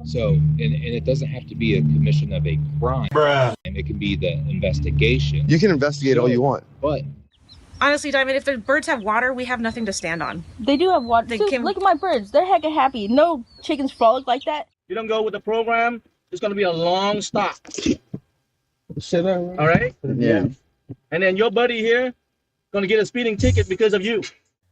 So, and it doesn't have to be a commission of a crime. Bruh. And it can be the investigation. You can investigate all you want. But honestly, Diamond, if the birds have water, we have nothing to stand on. They do have water. Dude, look at my birds. They're hecka happy. No chickens frolic like that. You don't go with the program, it's going to be a long stop. All right? Yeah. And then your buddy here going to get a speeding ticket because of you.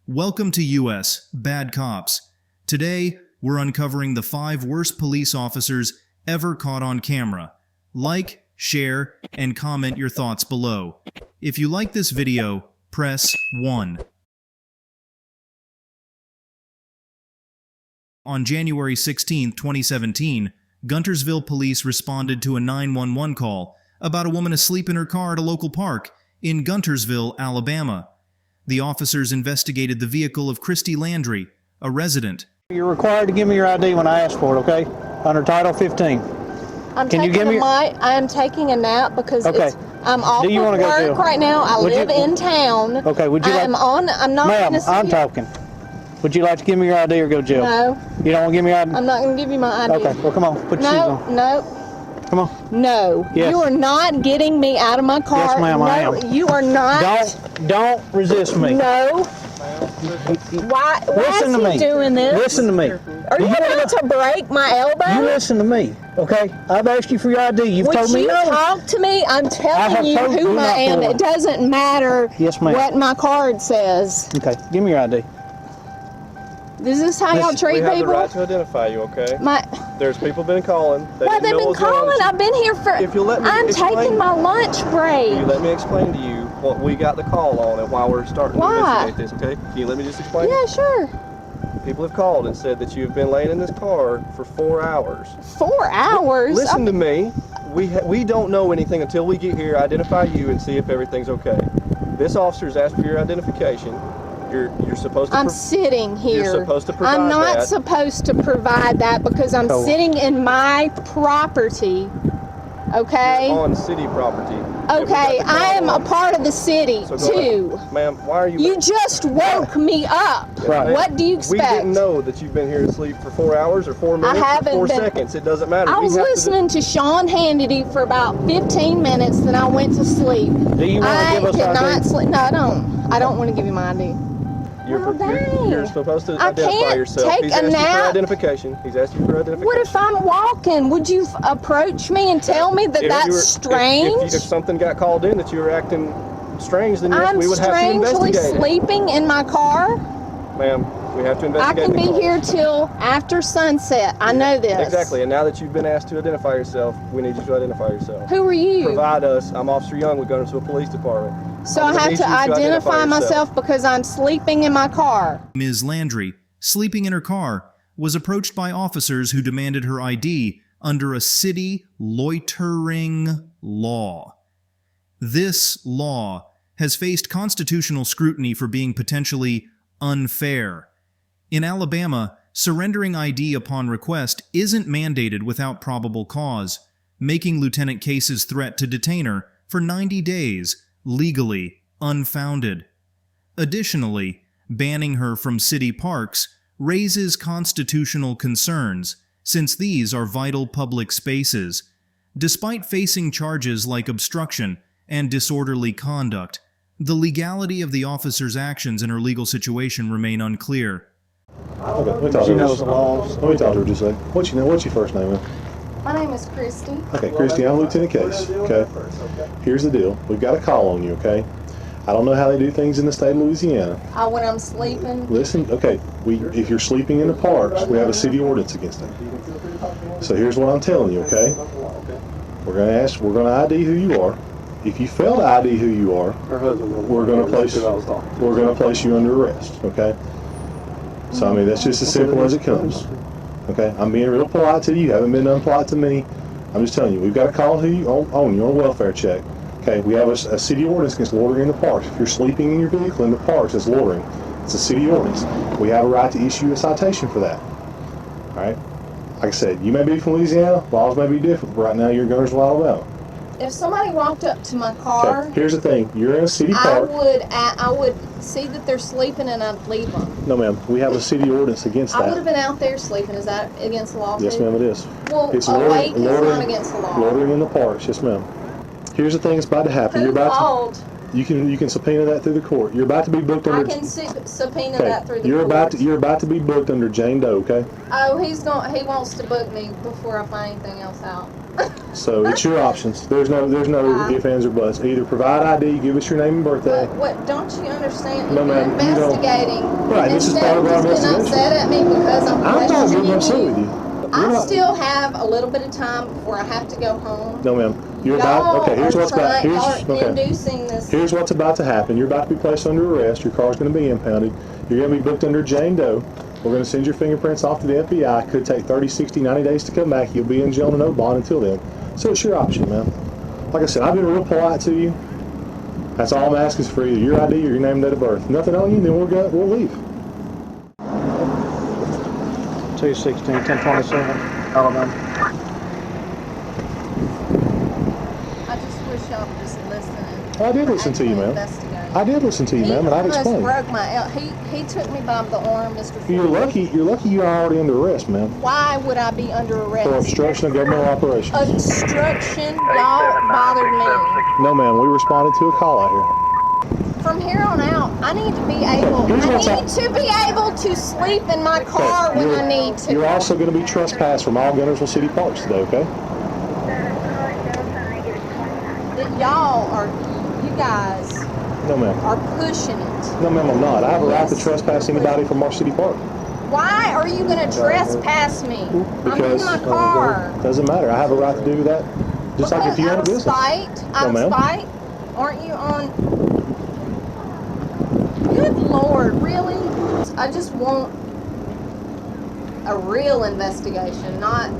Welcome to US Bad Cops. Today, we're uncovering the 5 worst police officers ever caught on camera. Like, share, and comment your thoughts below. If you like this video, press 1. On January 16, 2017, Guntersville police responded to a 911 call about a woman asleep in her car at a local park in Guntersville, Alabama. The officers investigated the vehicle of Christy Landry, a resident. You're required to give me your ID when I ask for it, okay? Under Title 15. Can you give me? I am taking a nap because I'm off Do you of wanna work right now. I live in town. Okay, would you I'm not Ma'am, going to I'm talking. Would you like to give me your ID or go to jail? No. You don't want to give me your ID? I'm not going to give you my ID. Okay, well, come on. Put your shoes on. No. Come on. No. Yes. You are not getting me out of my car. Yes, ma'am, I am. You are not. Don't resist me. No. Why Listen to is me. he doing this? Listen to me. Are you about to break my elbow? You listen to me, okay? I've asked you for your ID. You've told me no. Would you talk to me? I'm telling you who I am. It doesn't matter what my card says. Okay, give me your ID. Is this how y'all treat people? We have the right to identify you, okay? There's people been calling. Why they've been calling? I've been here for. If you let me I'm explain, taking my lunch break. Can you let me explain to you what we got the call on and why we're starting to investigate this, okay? Can you let me just explain? Yeah, sure. People have called and said that you've been laying in this car for 4 hours. 4 hours? Listen to me. We don't know anything until we get here, identify you, and see if everything's okay. This officer's asked for your identification. You're supposed to. I'm sitting here. You're supposed to provide I'm not that. supposed to provide that because I'm sitting in my property. Okay. You're on city property. Okay, I am a part of the city too. Ma'am, why are you? You just woke me up. Right. What do you expect? We didn't know that you've been here asleep for 4 hours or 4 minutes or 4 seconds. It doesn't matter. I was listening to Sean Hannity for about 15 minutes, then I went to sleep. Do you want to give us cannot ID? sleep. No, I don't. I don't want to give you my ID. You're supposed to I identify can't yourself. take He's a asked you for nap. identification. He's asked you for identification. What if I'm walking? Would you approach me and tell me that that's strange? If something got called in that you were acting strange, then yes, we would have to I'm investigate strangely sleeping in my car. Ma'am, we have to I investigate. can be here till after sunset. I know this. Exactly, and now that you've been asked to identify yourself, we need you to identify yourself. Who are you? Provide us. I'm Officer Young with Guntersville Police Department. So I have to identify myself because I'm sleeping in my car. Ms. Landry, sleeping in her car, was approached by officers who demanded her ID under a city loitering law. This law has faced constitutional scrutiny for being potentially unfair. In Alabama, surrendering ID upon request isn't mandated without probable cause, making Lieutenant Case's threat to detain her for 90 days legally unfounded. Additionally, banning her from city parks raises constitutional concerns, since these are vital public spaces. Despite facing charges like obstruction and disorderly conduct, the legality of the officer's actions in her legal situation remain unclear. Okay, let me talk to her just a second. What's your first name, man? My name is Christy. Okay, Christy, I'm Lieutenant Case. Okay, here's the deal. We've got a call on you, okay? I don't know how they do things in the state of Louisiana. When I'm sleeping. Listen, okay, if you're sleeping in the parks, we have a city ordinance against that. So here's what I'm telling you, okay? We're going to ID who you are. If you fail to ID who you are, we're going to place you under arrest, okay? So I mean, that's just as simple as it comes. Okay, I'm being real polite to you. You haven't been unpolite to me. I'm just telling you, we've got to call who you own your welfare check. Okay, we have a city ordinance against loitering in the parks. If you're sleeping in your vehicle in the parks, it's loitering. It's a city ordinance. We have a right to issue a citation for that. All right. Like I said, you may be from Louisiana. Laws may be different. But right now, you're in Guntersville, Alabama. If somebody walked up to my car, Okay, here's the thing. You're in a city park. I would see that they're sleeping and I'd leave them. No, ma'am. We have a city ordinance against that. I would have been out there sleeping. Is that against the law? Yes, ma'am, it is. Well, it's awake is not against the law. Loitering in the parks, yes, ma'am. Here's the thing that's about to happen. Who called? You can subpoena that through the court. You're about to be booked under. I can subpoena that through the court. You're about to be booked under Jane Doe. Okay. Oh, he wants to book me before I find anything else out. So it's your options. There's no ifs, ands, or buts. Either provide ID, give us your name and birthday. What don't you understand? No, ma'am. Investigating. Right. This is part of our investigation. Get upset at me because I'm not getting upset questioning with you. you. I still have a little bit of time before I have to go home. No, ma'am. You're Y'all about. Okay. Here's what's about. inducing this. Here's what's about to happen. You're about to be placed under arrest. Your car's going to be impounded. You're going to be booked under Jane Doe. We're going to send your fingerprints off to the FBI. Could take 30, 60, 90 days to come back. You'll be in jail and no bond until then. So it's your option, man. Like I said, I've been real polite to you. That's all I'm asking is for either your ID or your name and date of birth. Nothing on you, then we'll leave. 216, 1027, Alabama. I just wish y'all would just listen. I did listen to you, ma'am. I did listen to you, ma'am, and I've explained. Broke my. He took me by the arm, Mr. Ford. You're lucky you are already under arrest, ma'am. Why would I be under arrest? For obstruction of governmental operations. Obstruction, y'all bothered me. No, ma'am. We responded to a call out here. From here on out, I need to be able. To sleep in my car when I need to. You're also going to be trespassed from all Gunnersville City Parks today, okay? You guys. No, ma'am. Are pushing it. No, ma'am, I'm not. I have a right to trespass anybody from our city park. Why are you going to trespass me? Because I'm in my car. Doesn't matter. I have a right to do that. Just like if you own a business. Out of spite? Aren't you on? Good Lord, really? I just want a real investigation, not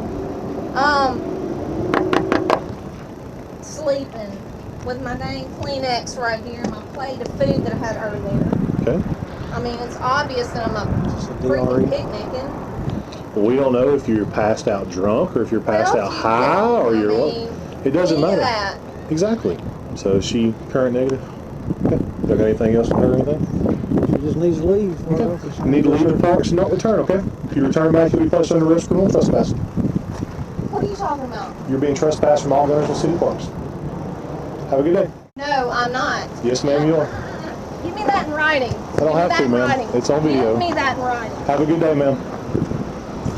sleeping with my dang Kleenex right here, my plate of food that I had earlier. Okay. I mean, it's obvious that I'm freaking picnicking. Well, we don't know if you're passed out drunk or if you're passed out high or you're what. It doesn't matter. That. Exactly. So is she current negative? Okay. Y'all got anything else for her or anything? She just needs to leave. Okay. You need to leave the parks and not return, okay? If you return back, you'll be placed under arrest for criminal trespass. What are you talking about? You're being trespassed from all Gunnersville City Parks. Have a good day. No, I'm not. Yes, ma'am, you are. Give me that in writing. I don't have to, ma'am. It's on video. Give me that in writing. Have a good day, ma'am.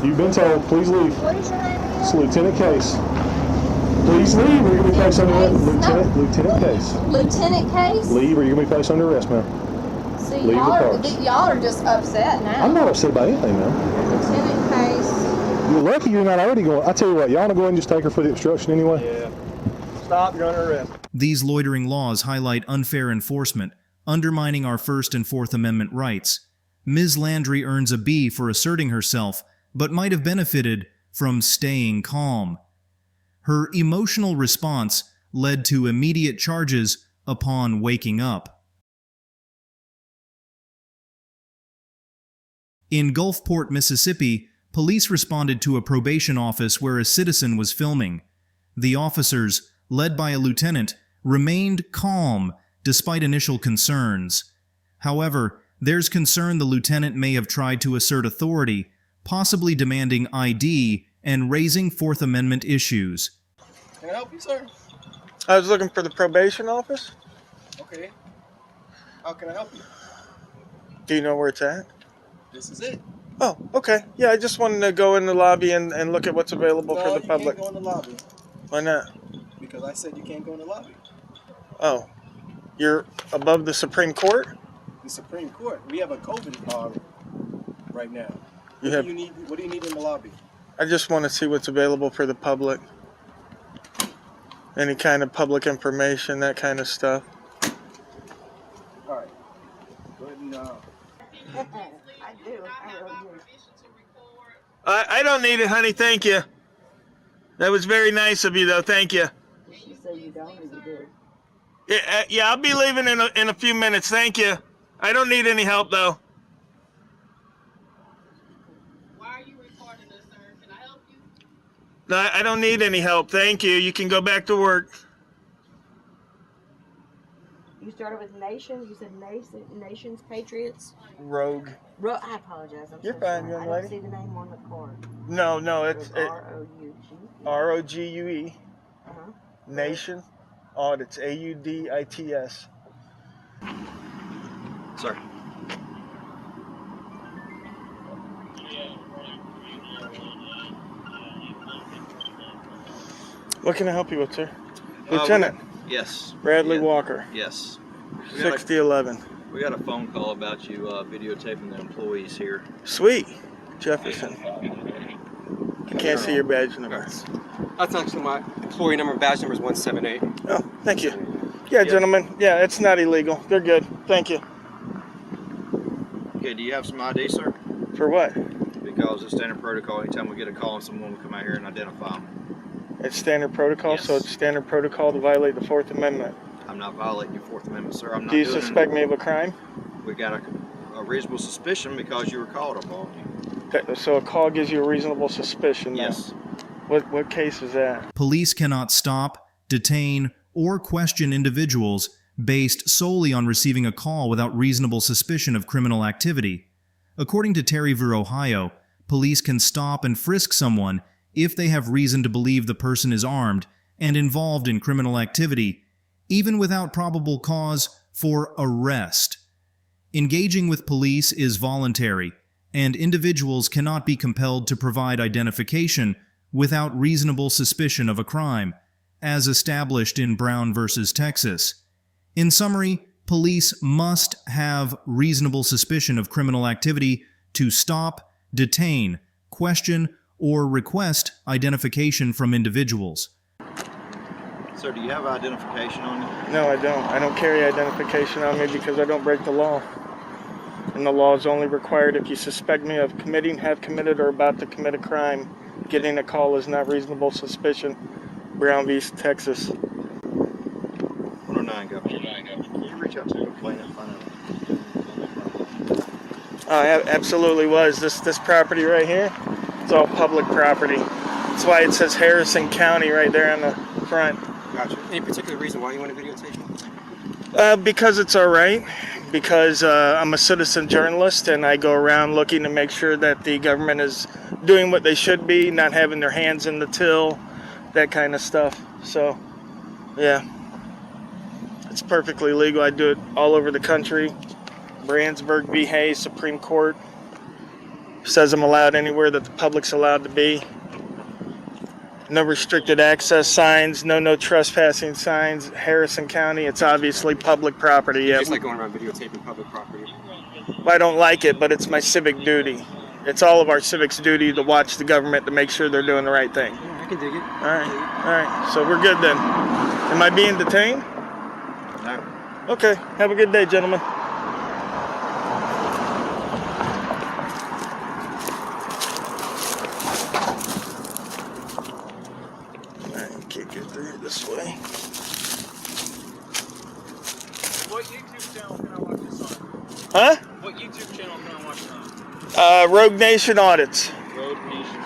You've been told. Please leave. What is your name again? It's Lieutenant Case. Please leave or you're going to be placed under arrest. Lieutenant Case. Lieutenant Case? Leave or you're going to be placed under arrest, ma'am. See, y'all are just upset now. I'm not upset about anything, ma'am. Lieutenant Case. You're lucky you're not already going. I tell you what, y'all want to go ahead and just take her for the obstruction anyway? Yeah. Stop, you're under arrest. These loitering laws highlight unfair enforcement, undermining our First and Fourth Amendment rights. Ms. Landry earns a B for asserting herself, but might have benefited from staying calm. Her emotional response led to immediate charges upon waking up. In Gulfport, Mississippi, police responded to a probation office where a citizen was filming. The officers, led by a lieutenant, remained calm despite initial concerns. However, there's concern the lieutenant may have tried to assert authority, possibly demanding ID and raising Fourth Amendment issues. Can I help you, sir? I was looking for the probation office. Okay. How can I help you? Do you know where it's at? This is it. Oh, okay. Yeah, I just wanted to go in the lobby and look at what's available for the public. You can't go in the lobby. Why not? Because I said you can't go in the lobby. Oh, you're above the Supreme Court? The Supreme Court. We have a COVID right now. What do you need in the lobby? I just want to see what's available for the public. Any kind of public information, that kind of stuff. All right. Go ahead and I do. I really do. I don't need it, honey. Thank you. That was very nice of you, though. Thank you. She said you don't or you do? Yeah, I'll be leaving in a few minutes. Thank you. I don't need any help, though. Why are you recording this, sir? Can I help you? No, I don't need any help. Thank you. You can go back to work. You started with Nation. You said Nations Patriots. Rogue. I apologize. You're fine, young lady. I don't see the name on the card. No, it's R-O-U-G. R-O-G-U-E. Uh-huh. Nation. Audits. A-U-D-I-T-S. Sorry. What can I help you with, sir? Lieutenant. Yes. Bradley Walker. Yes. 6011. We got a phone call about you videotaping the employees here. Sweet. Jefferson. I can't see your badge number. That's actually my employee number. Badge number is 178. Oh, thank you. Yeah, gentlemen. Yeah, it's not illegal. They're good. Thank you. Okay, do you have some ID, sir? For what? Because it's standard protocol. Anytime we get a call on someone, we come out here and identify them. It's standard protocol, Yes. so it's standard protocol to violate the Fourth Amendment. I'm not violating your Fourth Amendment, sir. I'm not. Do you suspect me of a crime? We got a reasonable suspicion because you were called upon. Okay, so a call gives you a reasonable suspicion. Then. Yes. What case is that? Police cannot stop, detain, or question individuals based solely on receiving a call without reasonable suspicion of criminal activity. According to Terry v. Ohio, police can stop and frisk someone if they have reason to believe the person is armed and involved in criminal activity, even without probable cause for arrest. Engaging with police is voluntary, and individuals cannot be compelled to provide identification without reasonable suspicion of a crime, as established in Brown v. Texas. In summary, police must have reasonable suspicion of criminal activity to stop, detain, question, or request identification from individuals. Sir, do you have identification on you? No, I don't. I don't carry identification on me because I don't break the law. And the law is only required if you suspect me of committing, have committed, or about to commit a crime. Getting a call is not reasonable suspicion. Brown v. Texas. 109, go. Can you reach out to the complainant and find out? Absolutely was. This property right here, it's all public property. That's why it says Harrison County right there on the front. Gotcha. Any particular reason why you want to videotape? Because it's all right. Because I'm a citizen journalist and I go around looking to make sure that the government is doing what they should be, not having their hands in the till, that kind of stuff. So, yeah, it's perfectly legal. I do it all over the country. Brandsburg v. Hayes, Supreme Court says I'm allowed anywhere that the public's allowed to be. No restricted access signs, no trespassing signs. Harrison County, it's obviously public property. You just like going around videotaping public property? I don't like it, but it's my civic duty. It's all of our civic's duty to watch the government to make sure they're doing the right thing. Yeah, I can dig it. All right. So we're good then. Am I being detained? No. Okay. Have a good day, gentlemen. Can't get through this way. What YouTube channel can I watch this on? Huh? What YouTube channel can I watch this on? Rogue Nation Audits. Rogue Nation.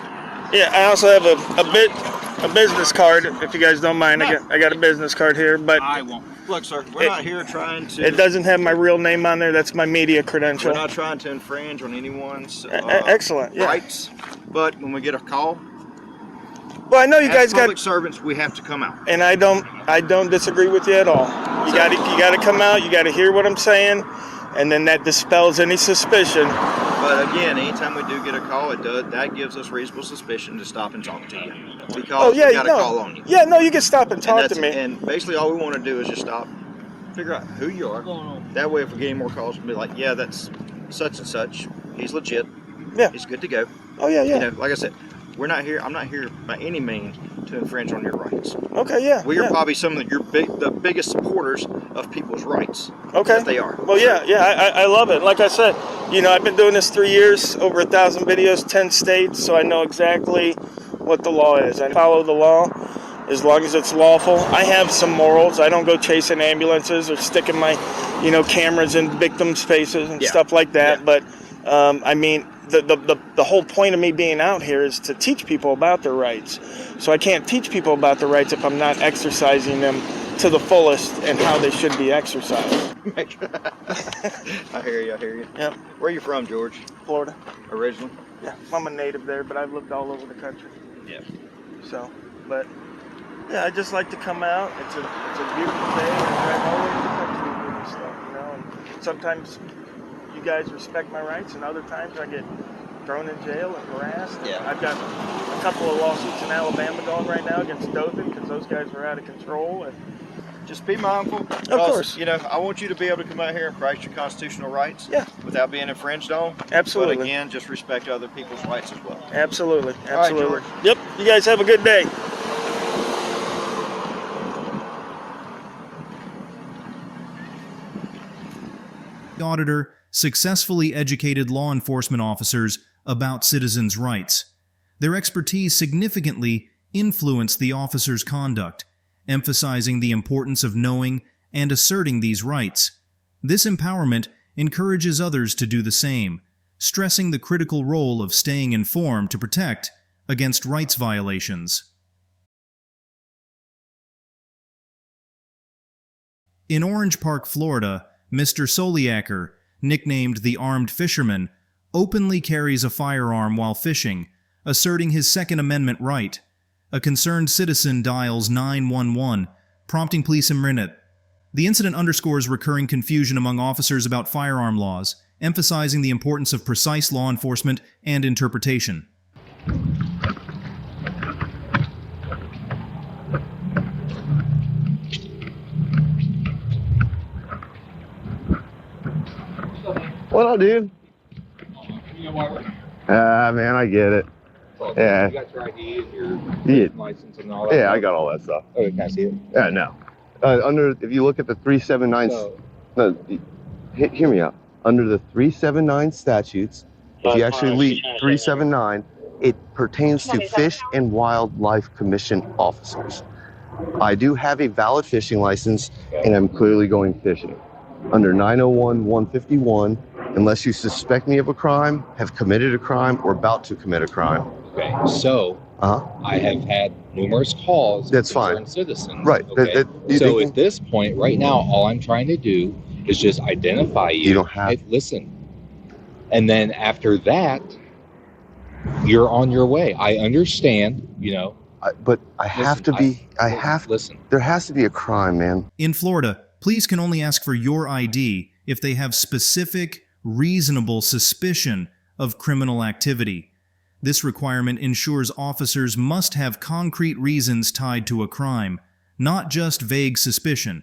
Yeah, I also have a business card, if you guys don't mind. I got a business card here, but I won't. Look, sir, we're not here trying to... It doesn't have my real name on there. That's my media credential. We're not trying to infringe on anyone's excellent, yeah. rights, but when we get a call... Well, I know you guys got public servants. We have to come out, and I don't disagree with you at all. You got to come out. You got to hear what I'm saying, and then that dispels any suspicion. But again, anytime we do get a call, that gives us reasonable suspicion to stop and talk to you because we got a call on you. Yeah, no, you can stop and talk to me. And basically, all we want to do is just stop, figure out who you are. That way, if we get any more calls, we'll be like, yeah, that's such and such. He's legit. Yeah, he's good to go. Oh yeah. You know, like I said. We're not here. I'm not here by any means to infringe on your rights. Okay, yeah. We are probably some of the biggest supporters of people's rights. Okay. That they are. Well, yeah. I love it. Like I said, I've been doing this 3 years, over 1,000 videos, 10 states, so I know exactly what the law is. I follow the law as long as it's lawful. I have some morals. I don't go chasing ambulances or sticking my, cameras in victims' faces and stuff like that. Yeah. But I mean. The whole point of me being out here is to teach people about their rights. So I can't teach people about their rights if I'm not exercising them to the fullest and how they should be exercised. I hear you. Yep. Where are you from, George? Florida. Originally? Yeah, I'm a native there, but I've lived all over the country. Yeah. So, but yeah, I just like to come out. It's a beautiful day, and I drive all over the country doing stuff, you know. And sometimes you guys respect my rights, and other times I get thrown in jail and harassed. And Yeah. I've got a couple of lawsuits in Alabama going right now against Dothan because those guys were out of control. And just be mindful. Of course. You know, I want you to be able to come out here and practice your constitutional rights. Yeah. Without being infringed on. Absolutely. But again, just respect other people's rights as well. Absolutely. All right, Absolutely. George. Yep. You guys have a good day. The auditor successfully educated law enforcement officers about citizens' rights. Their expertise significantly influenced the officers' conduct, emphasizing the importance of knowing and asserting these rights. This empowerment encourages others to do the same, stressing the critical role of staying informed to protect against rights violations. In Orange Park, Florida, Mr. Soliaker, nicknamed the Armed Fisherman, openly carries a firearm while fishing, asserting his Second Amendment right. A concerned citizen dials 911, prompting police imminent. The incident underscores recurring confusion among officers about firearm laws, emphasizing the importance of precise law enforcement and interpretation. What up, dude? Man, I get it. Yeah. You got your ID and your license and all that? Yeah, I got all that stuff. Okay, can I see it? Yeah, no. If you look at the 379, hear me out. Under the 379 statutes, if you actually read 379, it pertains to Fish and Wildlife Commission officers. I do have a valid fishing license, and I'm clearly going fishing. Under 901-151, unless you suspect me of a crime, have committed a crime, or about to commit a crime. Okay, so I have had numerous calls. That's fine. Citizens. Right. Okay? So at this point, right now, all I'm trying to do is just identify you. You don't have. Listen. And then after that, you're on your way. I understand, you know. But I have to be. Listen. There has to be a crime, man. In Florida, police can only ask for your ID if they have specific, reasonable suspicion of criminal activity. This requirement ensures officers must have concrete reasons tied to a crime, not just vague suspicion.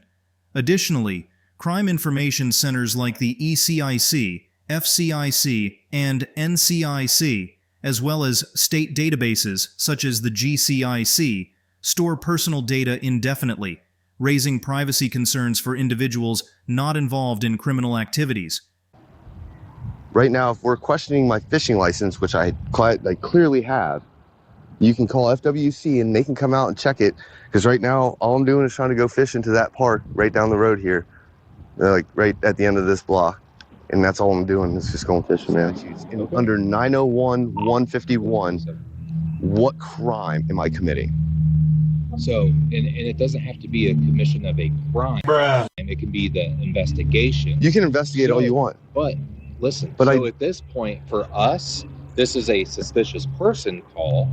Additionally, crime information centers like the ECIC, FCIC, and NCIC, as well as state databases such as the GCIC, store personal data indefinitely, raising privacy concerns for individuals not involved in criminal activities. Right now, if we're questioning my fishing license, which I clearly have, you can call FWC and they can come out and check it. Because right now, all I'm doing is trying to go fish into that park right down the road here, like right at the end of this block. And that's all I'm doing is just going fishing, man. Under 901-151, what crime am I committing? So, and it doesn't have to be a commission of a crime. And it can be the investigation. You can investigate all you want. But listen, but at this point, for us, this is a suspicious person call.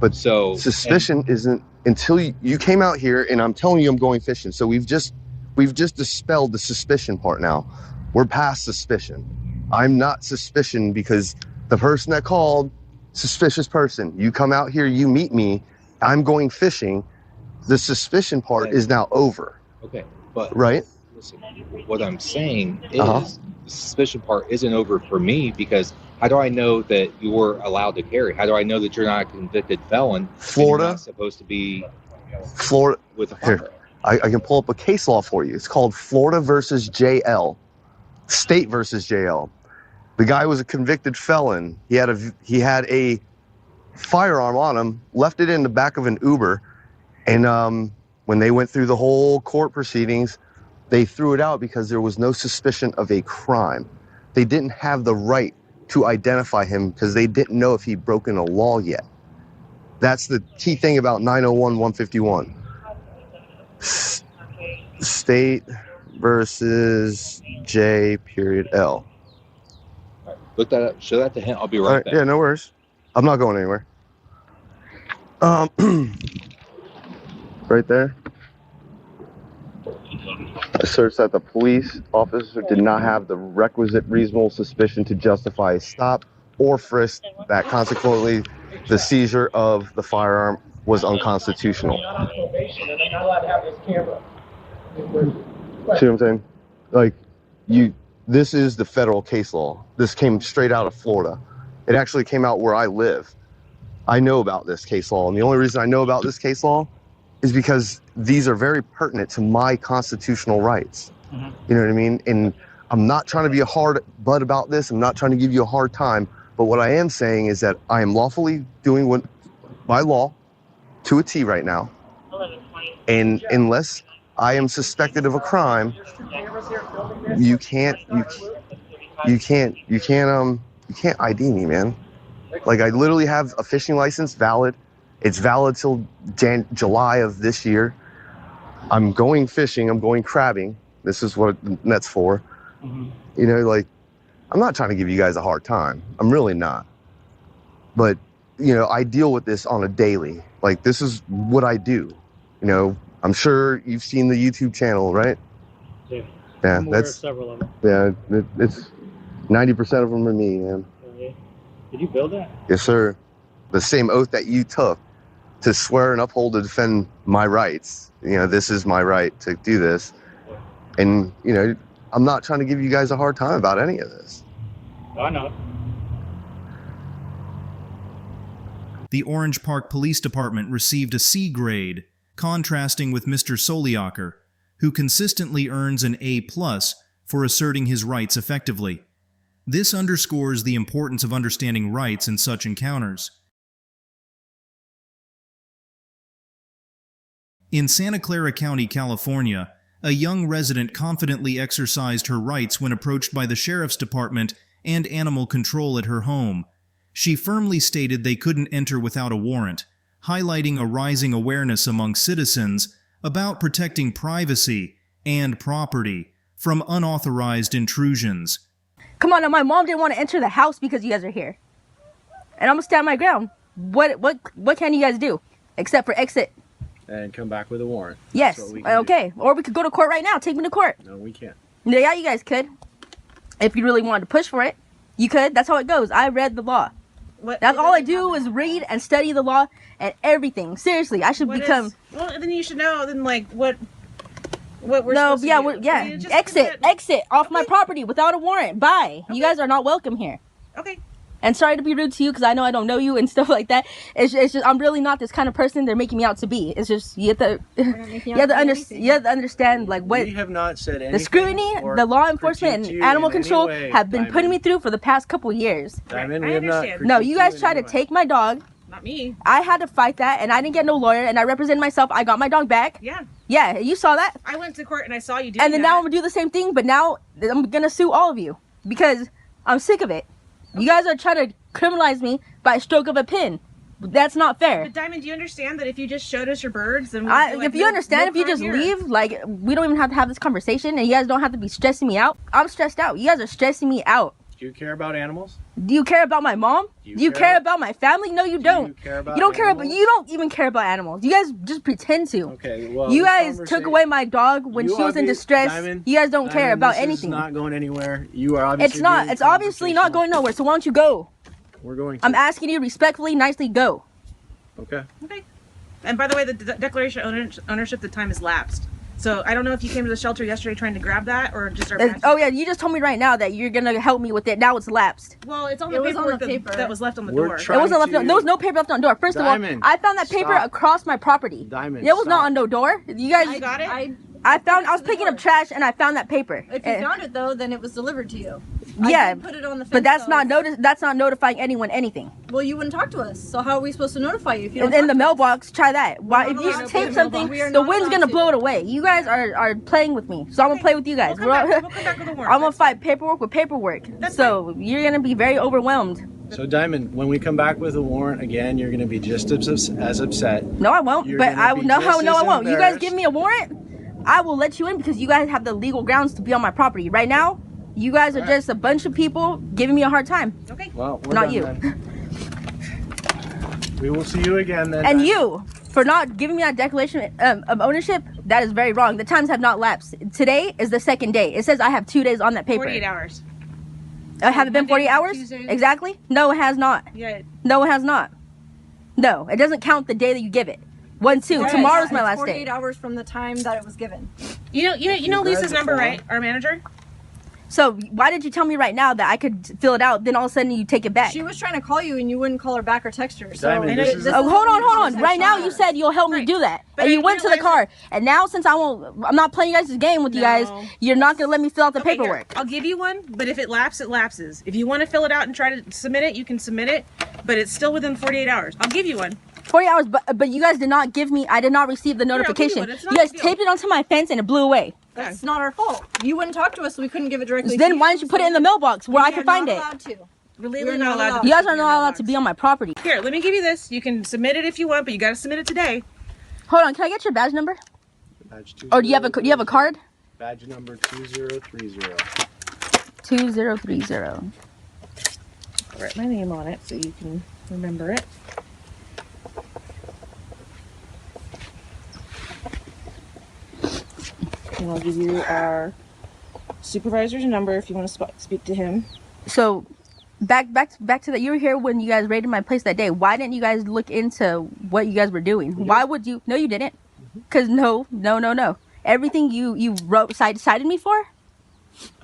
But suspicion isn't until you came out here, and I'm telling you I'm going fishing. So we've just dispelled the suspicion part now. We're past suspicion. I'm not suspicion because the person that called, suspicious person. You come out here, you meet me, I'm going fishing. The suspicion part is now over. Okay, but right? Listen, what I'm saying is the suspicion part isn't over for me because how do I know that you're allowed to carry? How do I know that you're not a convicted felon? Florida, you're not supposed to be Florida with a firearm. Here, I can pull up a case law for you. It's called Florida versus JL, State versus JL. The guy was a convicted felon. He had a firearm on him, left it in the back of an Uber, and when they went through the whole court proceedings, they threw it out because there was no suspicion of a crime. They didn't have the right to identify him because they didn't know if he'd broken a law yet. That's the key thing about 901-151. State versus J.L. Look that up. Show that to him. I'll be right back. Yeah, no worries. I'm not going anywhere. Right there. Asserts that the police officer did not have the requisite reasonable suspicion to justify a stop or frisk, that consequently the seizure of the firearm was unconstitutional. See what I'm saying? Like, this is the federal case law. This came straight out of Florida. It actually came out where I live. I know about this case law, and the only reason I know about this case law is because these are very pertinent to my constitutional rights. You know what I mean? And I'm not trying to be a hard butt about this. I'm not trying to give you a hard time. But what I am saying is that I am lawfully doing what by law to a T right now. And unless I am suspected of a crime, you can't ID me, man. Like, I literally have a fishing license valid. It's valid till July of this year. I'm going fishing. I'm going crabbing. This is what the net's for. You know, like, I'm not trying to give you guys a hard time. I'm really not. But, you know, I deal with this on a daily. Like, this is what I do. You know, I'm sure you've seen the YouTube channel, right? Yeah. Yeah, I'm aware that's of several of them. Yeah, it's 90% of them are me, man. Okay. Did you build that? Yes, sir. The same oath that you took to swear and uphold to defend my rights. You know, this is my right to do this. And, you know, I'm not trying to give you guys a hard time about any of this. I know. The Orange Park Police Department received a C grade, contrasting with Mr. Soliaker, who consistently earns an A+ for asserting his rights effectively. This underscores the importance of understanding rights in such encounters. In Santa Clara County, California, a young resident confidently exercised her rights when approached by the sheriff's department and animal control at her home. She firmly stated they couldn't enter without a warrant, highlighting a rising awareness among citizens about protecting privacy and property from unauthorized intrusions. Come on, now my mom didn't want to enter the house because you guys are here. And I'm gonna stand my ground. What can you guys do? Except for exit. And come back with a warrant. Yes, okay. Or we could go to court right now. Take me to court. No, we can't. Yeah, you guys could. If you really wanted to push for it, you could. That's how it goes. I read the law. That's all I do is read and study the law and everything. Seriously, I should become... Well, then you should know, then, like, what we're supposed to do. Yeah, I mean, exit off my property without a warrant. Bye. Okay. You guys are not welcome here. Okay. And sorry to be rude to you because I know I don't know you and stuff like that. It's just I'm really not this kind of person they're making me out to be. It's just you have to understand like what we have not said anything. The scrutiny, the law enforcement, and animal control have been putting me through for the past couple years. Diamond, we have not. No, you guys tried to take my dog. Not me. I had to fight that, and I didn't get no lawyer, and I represented myself. I got my dog back. Yeah. Yeah, you saw that. I went to court and I saw you doing And then now I'm gonna do the same thing, but now I'm gonna sue all of you because I'm sick of it. You guys are trying to criminalize me by a stroke of a pen. That's not fair. But Diamond, do you understand that if you just showed us your birds, then if you understand, if you just leave, like we don't even have to have this conversation, and you guys don't have to be stressing me out. I'm stressed out. You guys are stressing me out. Do you care about animals? Do you care about my mom? Do you care about my family? No, you don't. You care about you don't care animals? about. You don't even care about animals. You guys just pretend to. Okay, well, you guys took away my dog when she was in distress. Diamond, you guys don't care about anything. It's not going anywhere. You are obviously. It's not. It's obviously not going nowhere. So why don't you go? We're going to. I'm asking you respectfully, nicely, go. Okay. Okay. And by the way, the declaration of ownership, the time has lapsed. So I don't know if you came to the shelter yesterday trying to grab that or just our Oh yeah, you just told me right now that you're gonna help me with it. Now it's lapsed. Well, it's on the paper that was left on the door. It wasn't left. There was no paper left on the door. First of all, I found that paper across my property. Diamond, it was not on no door. You guys. I got it. I was picking up trash and I found that paper. If you found it though, then it was delivered to you. Yeah, I did put it on the fence, but that's not notifying anyone anything. Well, you wouldn't talk to us, so how are we supposed to notify you if you don't in the mailbox? Try that. Why? If you tape something, the wind's gonna blow it away. You guys are playing with me, so I'm gonna play with you guys. We'll come back with a warrant. I'm gonna fight paperwork with paperwork. So you're gonna be very overwhelmed. So Diamond, when we come back with a warrant again, you're gonna be just as upset. No, I won't. But I won't. You guys give me a warrant. I will let you in because you guys have the legal grounds to be on my property. Right now, you guys are just a bunch of people giving me a hard time. Okay. Well, we're not done you. Then. We will see you again then. And you, for not giving me that declaration of ownership, that is very wrong. The times have not lapsed. Today is the second day. It says I have 2 days on that paper. 48 hours. Have it been 48 hours? Tuesday. Exactly? No, it has not. Yeah. No, it has not. No, it doesn't count the day that you give it. 1, 2. Yes, Tomorrow's my it's last 48 day. hours from the time that it was given. You know Lisa's number, right? Our manager. So why did you tell me right now that I could fill it out? Then all of a sudden you take it back. She was trying to call you and you wouldn't call her back or text her. So Diamond, this is hold on. Right now you said you'll help me do that, and you went to the car. And now since I'm not playing you guys' game with you guys, you're not gonna let me fill out the paperwork. Here, I'll give you one, but if it lapses, it lapses. If you want to fill it out and try to submit it, you can submit it, but it's still within 48 hours. I'll give you one. 40 hours, but you guys did not give me. I did not receive the notification. You guys taped it onto my fence and it blew away. That's not our fault. You wouldn't talk to us, so we couldn't give it directly to you. Then why didn't you put it in the mailbox where I can find it? We're legally not allowed to. You guys are not allowed to be on my property. Here, let me give you this. You can submit it if you want, but you got to submit it today. Hold on, can I get your badge number? Badge Or do you have a card? Badge number 2030. 2030. I'll write my name on it so you can remember it. And I'll give you our supervisor's number if you want to speak to him. So, back to that. You were here when you guys raided my place that day. Why didn't you guys look into what you guys were doing? Why would you? No, you didn't. Because no. Everything you wrote cited me for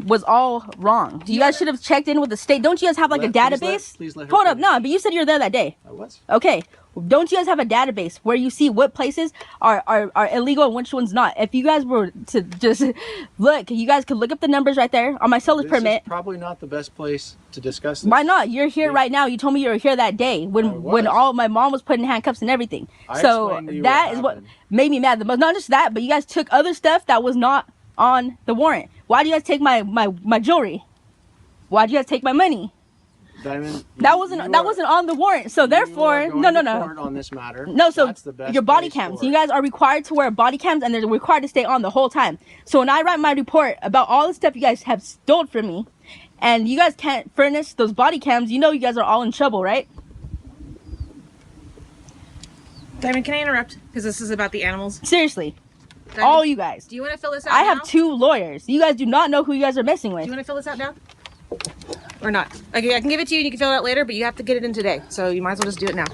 was all wrong. You guys should have checked in with the state. Don't you guys have like a database? Please let her Hold up, finish. no, but you said you were there that day. I was. Okay. Don't you guys have a database where you see what places are illegal and which ones not? If you guys were to just look, you guys could look up the numbers right there on my seller's permit. This is probably not the best place to discuss this. Why not? You're here right now. You told me you were here that day when all my mom was put in handcuffs and everything. So that is what made me mad the most. Not just that, but you guys took other stuff that was not on the warrant. Why do you guys take my jewelry? Why do you guys take my money? Diamond, that wasn't on the warrant. So therefore, no. On this matter. No, so your body cams. You guys are required to wear body cams, and they're required to stay on the whole time. So when I write my report about all the stuff you guys have stolen from me, and you guys can't furnish those body cams, you know you guys are all in trouble, right? Diamond, can I interrupt? Because this is about the animals. Seriously. Diamond, all you guys. Do you want to fill this out I now? have 2 lawyers. You guys do not know who you guys are messing with. Do you want to fill this out now? Or not? Okay, I can give it to you and you can fill it out later, but you have to get it in today. So you might as well just do it now.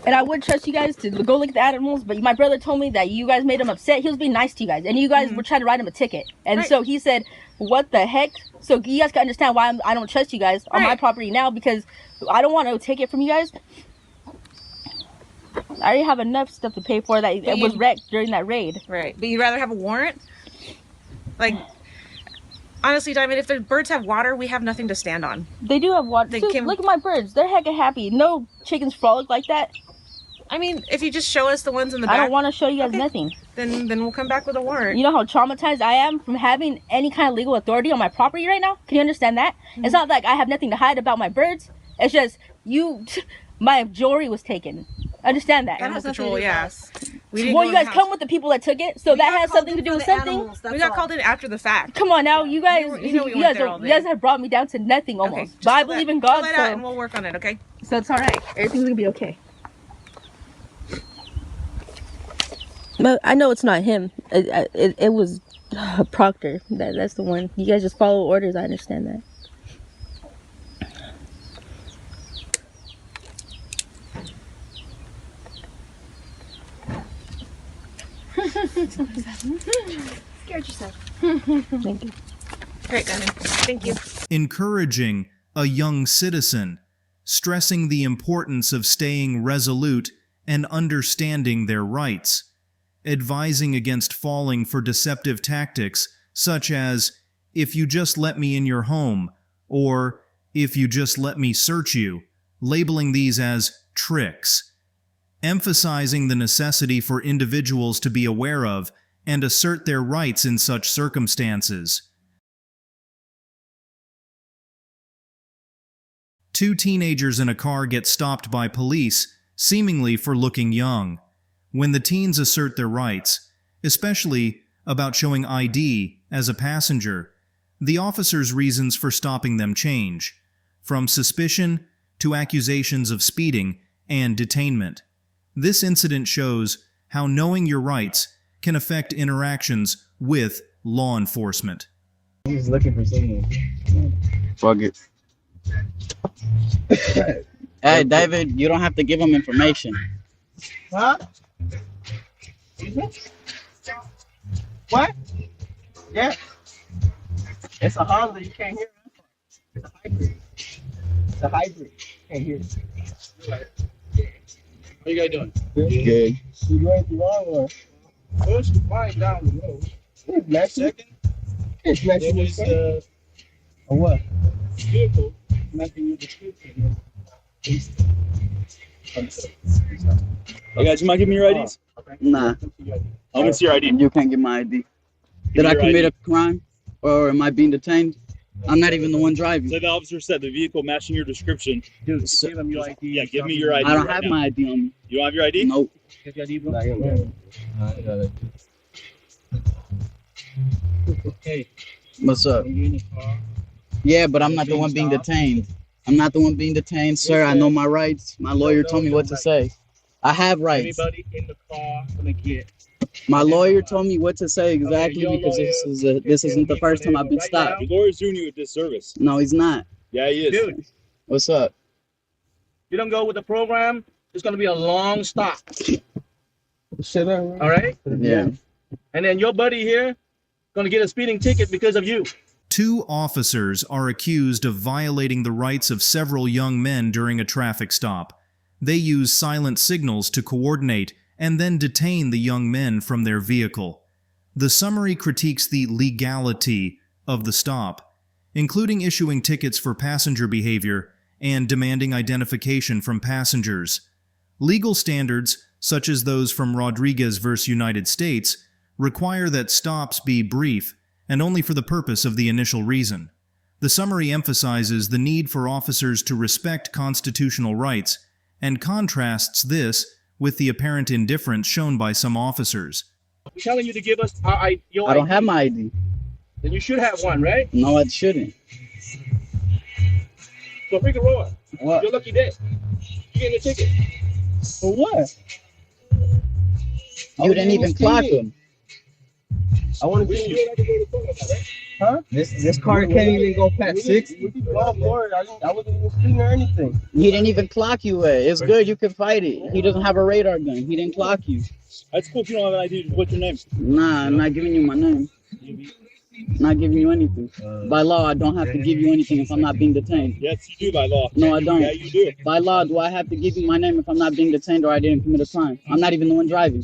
And I would trust you guys to go look at the animals, but my brother told me that you guys made him upset. He was being nice to you guys, and you guys were trying to write him a ticket. And so he said, what the heck? So you guys can understand why I don't trust you guys on my property now, because I don't want no ticket from you guys. I already have enough stuff to pay for that it was wrecked during that raid. Right. But you'd rather have a warrant? Like, honestly, Diamond, if the birds have water, we have nothing to stand on. They do have water. Look at my birds. They're hecka happy. No chickens frolic like that. I mean, if you just show us the ones in the back. I don't want to show you guys nothing. Then we'll come back with a warrant. You know how traumatized I am from having any kind of legal authority on my property right now? Can you understand that? It's not like I have nothing to hide about my birds. It's just my jewelry was taken. Understand that? Animal control, yes. Well, you guys come with the people that took it, so that has something to do with something. We got called in after the fact. Come on now, you guys. You guys have brought me down to nothing almost. Okay, but I believe in God, so and we'll work on it. Okay. So it's all right. Everything's gonna be okay. But I know it's not him. It was Proctor. That's the one. You guys just follow orders. I understand that. Scared yourself. Thank you. Great, Diamond. Thank you. Encouraging a young citizen, stressing the importance of staying resolute and understanding their rights, advising against falling for deceptive tactics such as, if you just let me in your home, or if you just let me search you, labeling these as tricks, emphasizing the necessity for individuals to be aware of and assert their rights in such circumstances. 2 teenagers in a car get stopped by police, seemingly for looking young. When the teens assert their rights, especially about showing ID as a passenger. The officer's reasons for stopping them change, from suspicion to accusations of speeding and detainment. This incident shows how knowing your rights can affect interactions with law enforcement. He's looking for someone. Fuck it. Hey, David, you don't have to give him information. Huh? What? Yeah. It's a Honda. You can't hear it. It's a hybrid. It's a hybrid. Can't hear it. How you guys doing? Good. You going the wrong one. Push the bike down the road. It's matching. It's matching with a what? Vehicle matching with the description. Hey guys, you might give me your IDs? Nah. I'm gonna see your ID. You can't get my ID. Did I commit a crime? Or am I being detained? I'm not even the one driving. So the officer said the vehicle matching your description. Dude, give him your ID. Yeah, give me your ID. I don't right have now. my ID on me. You don't have your ID? Nope. Get your ID, bro. Hey. What's up? Yeah, but I'm not the one being detained. I'm not the one being detained, sir. I know my rights. My lawyer told me what to say. I have rights. Everybody in the car gonna get. My lawyer told me what to say exactly because this isn't the first time I've been stopped. Your lawyer's doing you a disservice. No, he's not. Yeah, he is. Dude, What's up? you don't go with the program, it's gonna be a long stop. All right? Yeah. And then your buddy here gonna get a speeding ticket because of you. 2 officers are accused of violating the rights of several young men during a traffic stop. They use silent signals to coordinate and then detain the young men from their vehicle. The summary critiques the legality of the stop, including issuing tickets for passenger behavior and demanding identification from passengers. Legal standards, such as those from Rodriguez v. United States, require that stops be brief and only for the purpose of the initial reason. The summary emphasizes the need for officers to respect constitutional rights and contrasts this with the apparent indifference shown by some officers. I'm telling you to give us your I don't ID. have my ID. Then you should have one, right? No, I shouldn't. So Figueroa, What? you're lucky day. You getting a ticket. For what? You didn't even clock him. I want to see you. Huh? This car can't even go past 60. I wasn't even speeding or anything. He didn't even clock you. It's good. You can fight it. He doesn't have a radar gun. He didn't clock you. That's cool if you don't have an ID. What's your name? Nah, I'm not giving you my name. Not giving you anything. By law, I don't have to give you anything if I'm not being detained. Yes, you do by law. No, I don't. Yeah, you do. By law, do I have to give you my name if I'm not being detained or I didn't commit a crime? I'm not even the one driving.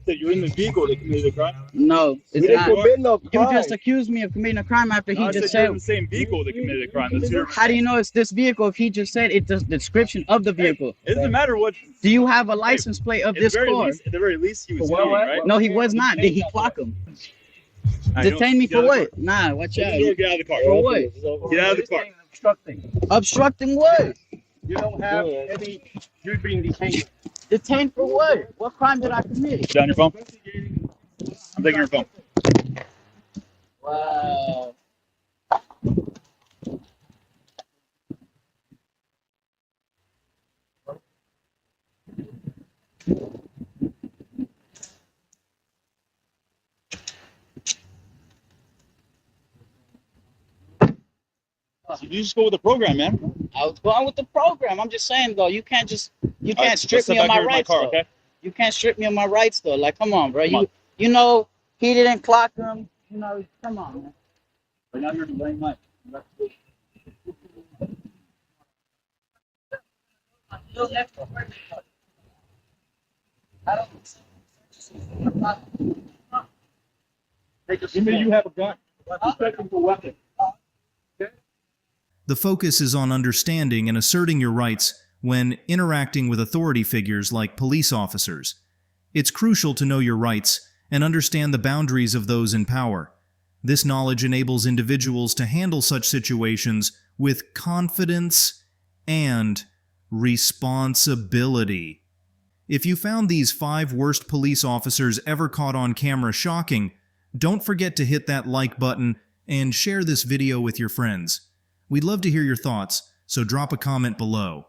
That you're in the vehicle that committed a crime? No, it's We didn't not. commit no You crime. just accused me of committing a crime after he I just said you're said. in the same vehicle that committed a crime. That's your... How do you know it's this vehicle if he just said it's the description of the vehicle? It doesn't matter what... Do you have a license plate of this car? At the very least, he was What? speeding, right? No, he was not. Did he clock him? Detain me for what? Nah, watch out. Get out of the car. For what? Get out of the car. Obstructing. Obstructing what? You don't have any. You're being detained. Detained for what? What crime did I commit? Down your phone. I'm taking your phone. Wow. You just go with the program, man. I was going with the program. I'm just saying though, you can't All right, strip let's me sit of back my here in rights car, though. okay? You can't strip me of my rights though. Like, come on, bro. Come on. You know he didn't clock him. You know, come on, man. But now you're blame Mike. You have a gun. Suspecting for weapon. The focus is on understanding and asserting your rights when interacting with authority figures like police officers. It's crucial to know your rights and understand the boundaries of those in power. This knowledge enables individuals to handle such situations with confidence and responsibility. If you found these 5 worst police officers ever caught on camera shocking, don't forget to hit that like button and share this video with your friends. We'd love to hear your thoughts, so drop a comment below.